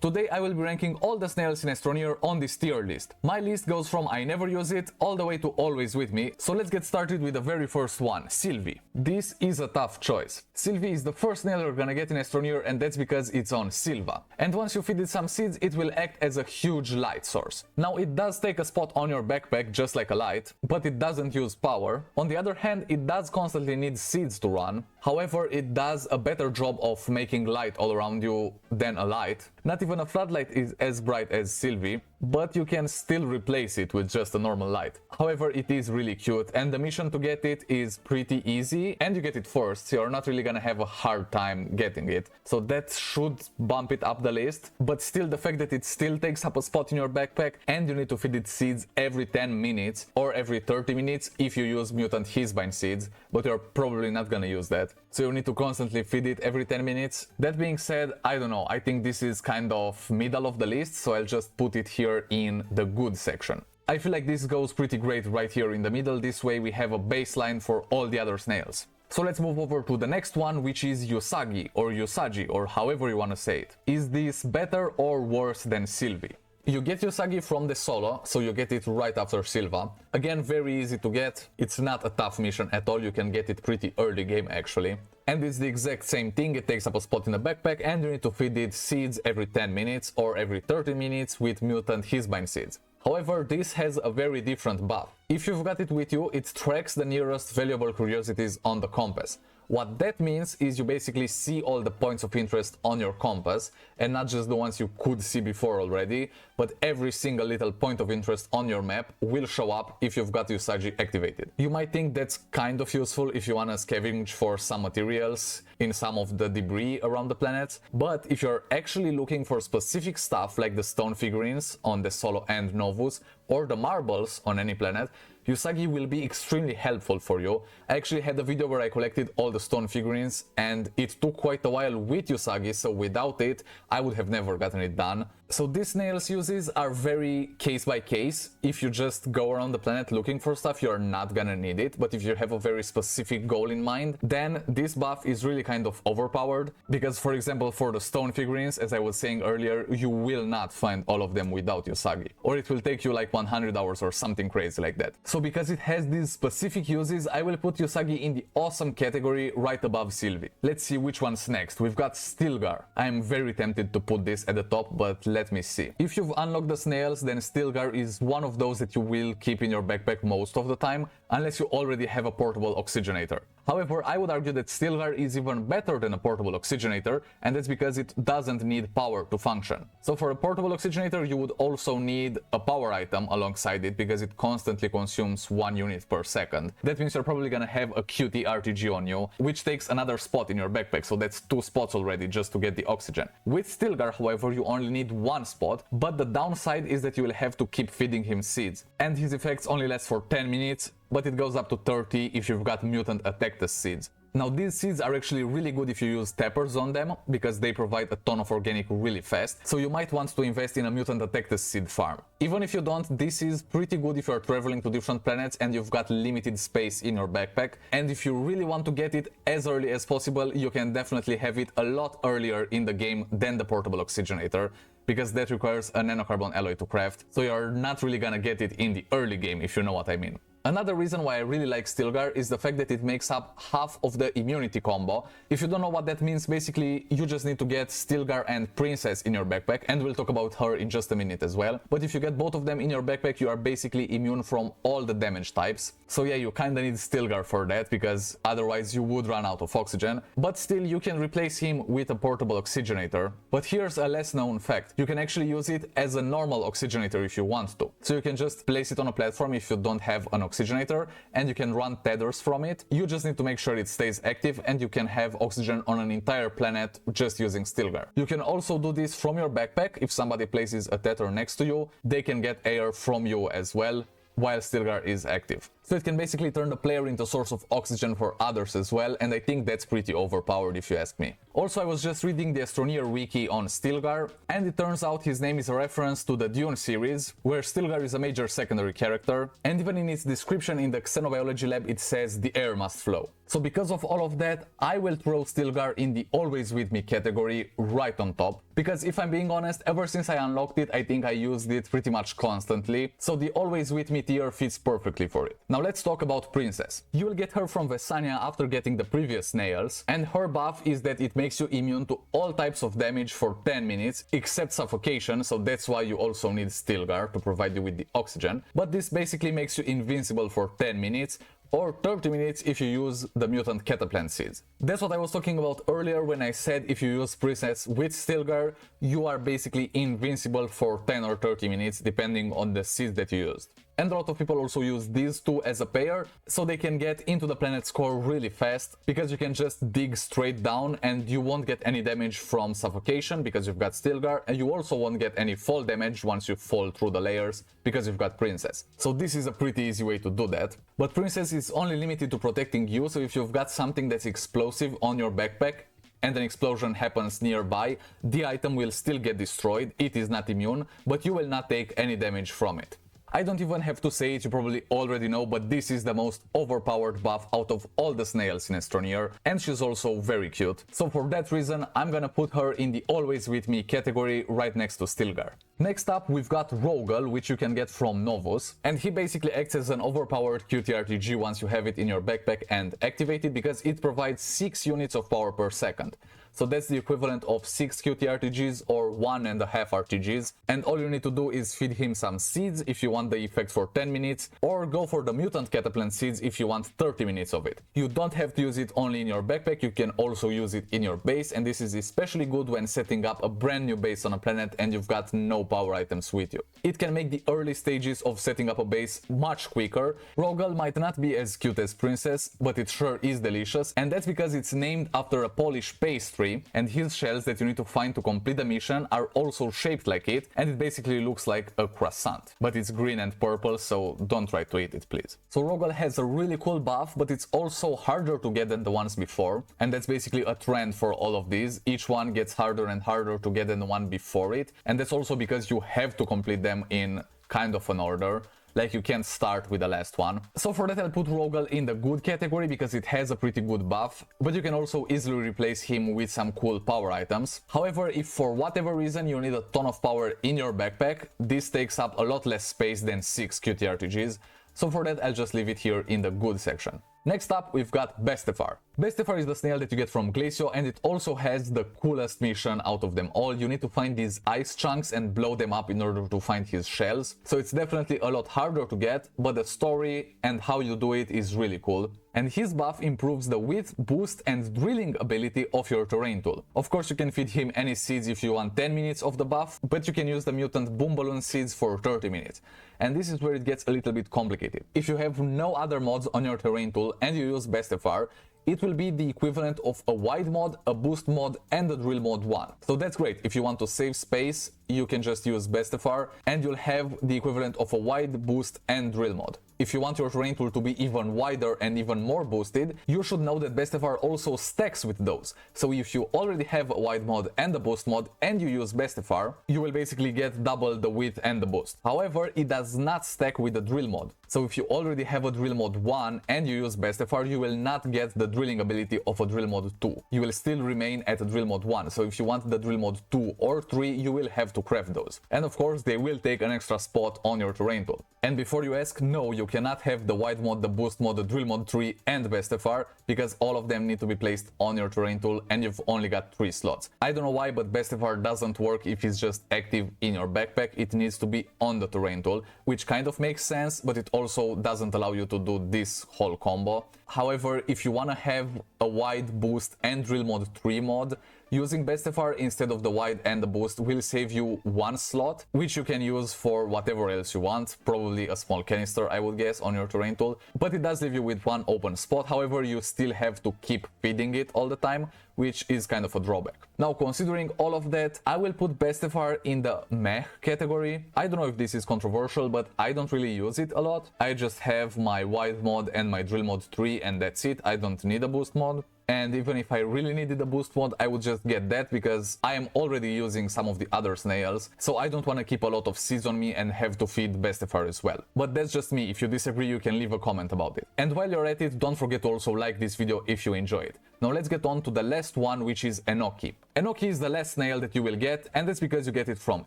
Today I will be ranking all the snails in Astroneer on this tier list. My list goes from I never use it all the way to always with me, so let's get started with the very first one, Sylvie. This is a tough choice. Sylvie is the first snail you're gonna get in Astroneer, and that's because it's on Sylva. And once you feed it some seeds, it will act as a huge light source. Now it does take a spot on your backpack just like a light, but it doesn't use power. On the other hand, it does constantly need seeds to run. However, it does a better job of making light all around you than a light. Not even a floodlight is as bright as Sylvie, but you can still replace it with just a normal light. However, it is really cute, and the mission to get it is pretty easy, and you get it first, so you're not really gonna have a hard time getting it. So that should bump it up the list, but still the fact that it still takes up a spot in your backpack, and you need to feed it seeds every 10 minutes or every 30 minutes if you use mutant hisbine seeds, but you're probably not gonna use that. So you need to constantly feed it every 10 minutes. That being said, I don't know, I think this is kind of middle of the list, so I'll just put it here in the good section. I feel like this goes pretty great right here in the middle. This way we have a baseline for all the other snails. So let's move over to the next one, which is Usagi or Usagi, or however you want to say it. Is this better or worse than Sylvie? You get Usagi from the solo, so you get it right after Sylva. Again, very easy to get. It's not a tough mission at all, you can get it pretty early game actually. And it's the exact same thing, it takes up a spot in the backpack, and you need to feed it seeds every 10 minutes or every 30 minutes with mutant hisbine seeds. However, this has a very different buff. If you've got it with you, it tracks the nearest valuable curiosities on the compass. What that means is you basically see all the points of interest on your compass, and not just the ones you could see before already, but every single little point of interest on your map will show up if you've got Usagi activated. You might think that's kind of useful if you want to scavenge for some materials in some of the debris around the planet, but if you're actually looking for specific stuff like the stone figurines on the Solo and Novus, or the marbles on any planet, Usagi will be extremely helpful for you. I actually had a video where I collected all the stone figurines, and it took quite a while with Usagi, so without it I would have never gotten it done. So these snails uses are very case by case. If you just go around the planet looking for stuff, you're not gonna need it, but if you have a very specific goal in mind, then this buff is really kind of overpowered, because for example for the stone figurines, as I was saying earlier, you will not find all of them without Usagi, or it will take you like 100 hours or something crazy like that. So because it has these specific uses, I will put Usagi in the awesome category right above Sylvie. Let's see which one's next. We've got Stilgar. I am very tempted to put this at the top, but let me see. If you've unlocked the snails, then Stilgar is one of those that you will keep in your backpack most of the time, unless you already have a portable oxygenator. However, I would argue that Stilgar is even better than a portable oxygenator, and that's because it doesn't need power to function. So for a portable oxygenator, you would also need a power item alongside it, because it constantly consumes 1 unit per second. That means you're probably gonna have a QT RTG on you, which takes another spot in your backpack, so that's 2 spots already just to get the oxygen. With Stilgar, however, you only need 1 spot, but the downside is that you will have to keep feeding him seeds, and his effects only last for 10 minutes, but it goes up to 30 if you've got mutant Attactus seeds. Now these seeds are actually really good if you use tappers on them, because they provide a ton of organic really fast, so you might want to invest in a mutant Attactus seed farm. Even if you don't, this is pretty good if you're traveling to different planets and you've got limited space in your backpack, and if you really want to get it as early as possible, you can definitely have it a lot earlier in the game than the portable oxygenator, because that requires a nanocarbon alloy to craft, so you're not really gonna get it in the early game, if you know what I mean. Another reason why I really like Stilgar is the fact that it makes up half of the immunity combo. If you don't know what that means, basically you just need to get Stilgar and Princess in your backpack, and we'll talk about her in just a minute as well. But if you get both of them in your backpack, you are basically immune from all the damage types. So yeah, you kinda need Stilgar for that, because otherwise you would run out of oxygen. But still, you can replace him with a portable oxygenator. But here's a less known fact. You can actually use it as a normal oxygenator if you want to. So you can just place it on a platform if you don't have an oxygenator, and you can run tethers from it. You just need to make sure it stays active, and you can have oxygen on an entire planet just using Stilgar. You can also do this from your backpack. If somebody places a tether next to you, they can get air from you as well while Stilgar is active. So it can basically turn the player into a source of oxygen for others as well, and I think that's pretty overpowered if you ask me. Also, I was just reading the Astroneer wiki on Stilgar, and it turns out his name is a reference to the Dune series, where Stilgar is a major secondary character, and even in its description in the Xenobiology lab it says the air must flow. So because of all of that, I will throw Stilgar in the always with me category right on top, because if I'm being honest, ever since I unlocked it, I think I used it pretty much constantly, so the always with me tier fits perfectly for it. Now let's talk about Princess. You will get her from Vesania after getting the previous Snails, and her buff is that it makes you immune to all types of damage for 10 minutes, except suffocation, so that's why you also need Stilgar to provide you with the oxygen, but this basically makes you invincible for 10 minutes, or 30 minutes if you use the mutant cataplant seeds. That's what I was talking about earlier when I said if you use Princess with Stilgar, you are basically invincible for 10 or 30 minutes depending on the seeds that you used. And a lot of people also use these two as a pair, so they can get into the planet's core really fast, because you can just dig straight down and you won't get any damage from suffocation because you've got Stilgar, and you also won't get any fall damage once you fall through the layers because you've got Princess. So this is a pretty easy way to do that. But Princess is only limited to protecting you, so if you've got something that's explosive on your backpack and an explosion happens nearby, the item will still get destroyed, it is not immune, but you will not take any damage from it. I don't even have to say it, you probably already know, but this is the most overpowered buff out of all the snails in Astroneer, and she's also very cute. So for that reason, I'm gonna put her in the always with me category right next to Stilgar. Next up, we've got Rogal, which you can get from Novus, and he basically acts as an overpowered QTRTG once you have it in your backpack and activate it, because it provides 6 units of power per second. So that's the equivalent of 6 QTRTGs or 1.5 RTGs, and all you need to do is feed him some seeds if you want the effect for 10 minutes, or go for the mutant cataplant seeds if you want 30 minutes of it. You don't have to use it only in your backpack, you can also use it in your base, and this is especially good when setting up a brand new base on a planet and you've got no power items with you. It can make the early stages of setting up a base much quicker. Rogal might not be as cute as Princess, but it sure is delicious, and that's because it's named after a Polish pastry, and his shells that you need to find to complete the mission are also shaped like it, and it basically looks like a croissant, but it's green and purple, so don't try to eat it, please. So Rogal has a really cool buff, but it's also harder to get than the ones before, and that's basically a trend for all of these. Each one gets harder and harder to get than the one before it, and that's also because you have to complete them in kind of an order. Like, you can't start with the last one. So for that I'll put Rogal in the good category because it has a pretty good buff, but you can also easily replace him with some cool power items. However, if for whatever reason you need a ton of power in your backpack, this takes up a lot less space than 6 QTRTGs, so for that I'll just leave it here in the good section. Next up, we've got Bestefar. Bestefar is the snail that you get from Glacio, and it also has the coolest mission out of them all. You need to find these ice chunks and blow them up in order to find his shells. So it's definitely a lot harder to get, but the story and how you do it is really cool. And his buff improves the width, boost and drilling ability of your terrain tool. Of course, you can feed him any seeds if you want 10 minutes of the buff, but you can use the mutant boom balloon seeds for 30 minutes. And this is where it gets a little bit complicated. If you have no other mods on your terrain tool and you use Bestefar, it will be the equivalent of a wide mod, a boost mod and a drill mod 1. So that's great. If you want to save space, you can just use Bestefar and you'll have the equivalent of a wide, boost and drill mod. If you want your terrain tool to be even wider and even more boosted, you should know that Bestefar also stacks with those. So if you already have a wide mod and a boost mod and you use Bestefar, you will basically get double the width and the boost. However, it does not stack with the drill mod. So if you already have a drill mod 1 and you use Bestefar, you will not get the drilling ability of a drill mod 2. You will still remain at a drill mod 1. So if you want the drill mod 2 or 3, you will have to craft those. And of course, they will take an extra spot on your terrain tool. And before you ask, no, you cannot have the wide mod, the boost mod, the drill mod 3 and Bestefar, because all of them need to be placed on your terrain tool and you've only got 3 slots. I don't know why, but Bestefar doesn't work if it's just active in your backpack. It needs to be on the terrain tool, which kind of makes sense, but it also doesn't allow you to do this whole combo. However, if you want to have a wide boost and drill mod 3 mod, using Bestefar instead of the wide and the boost will save you one slot, which you can use for whatever else you want, probably a small canister I would guess on your terrain tool, but it does leave you with one open spot. However, you still have to keep feeding it all the time, which is kind of a drawback. Now, considering all of that, I will put Bestefar in the meh category. I don't know if this is controversial, but I don't really use it a lot. I just have my wide mod and my drill mod 3 and that's it. I don't need a boost mod. And even if I really needed a boost mod, I would just get that because I am already using some of the other snails, so I don't want to keep a lot of seeds on me and have to feed Bestefar as well. But that's just me. If you disagree, you can leave a comment about it. And while you're at it, don't forget to also like this video if you enjoy it. Now let's get on to the last one, which is Enoki. Enoki is the last snail that you will get, and that's because you get it from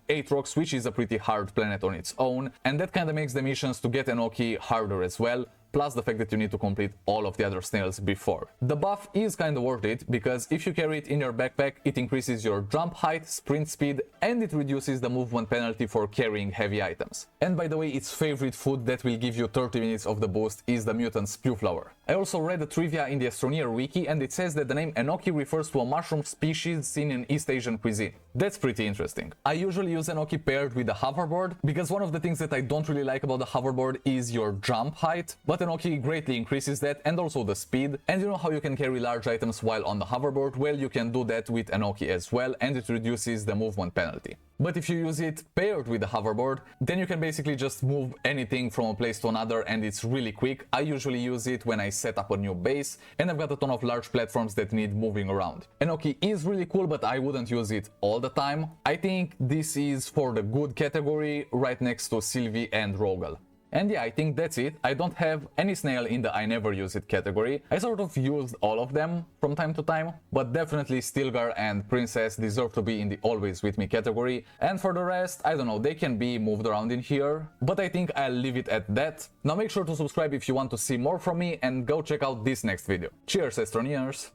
Aatrox, which is a pretty hard planet on its own, and that kind of makes the missions to get Enoki harder as well, plus the fact that you need to complete all of the other snails before. The buff is kind of worth it, because if you carry it in your backpack, it increases your jump height, sprint speed, and it reduces the movement penalty for carrying heavy items. And by the way, its favorite food that will give you 30 minutes of the boost is the mutant spew flower. I also read the trivia in the Astroneer wiki, and it says that the name Enoki refers to a mushroom species seen in East Asian cuisine. That's pretty interesting. I usually use Enoki paired with the hoverboard, because one of the things that I don't really like about the hoverboard is your jump height, but Enoki greatly increases that, and also the speed. And you know how you can carry large items while on the hoverboard? Well, you can do that with Enoki as well, and it reduces the movement penalty. But if you use it paired with the hoverboard, then you can basically just move anything from a place to another, and it's really quick. I usually use it when I set up a new base, and I've got a ton of large platforms that need moving around. Enoki is really cool, but I wouldn't use it all the time. I think this is for the good category, right next to Sylvie and Rogal. And yeah, I think that's it. I don't have any snail in the I never use it category. I sort of used all of them from time to time, but definitely Stilgar and Princess deserve to be in the always with me category. And for the rest, I don't know, they can be moved around in here, but I think I'll leave it at that. Now make sure to subscribe if you want to see more from me, and go check out this next video. Cheers, Astroneers!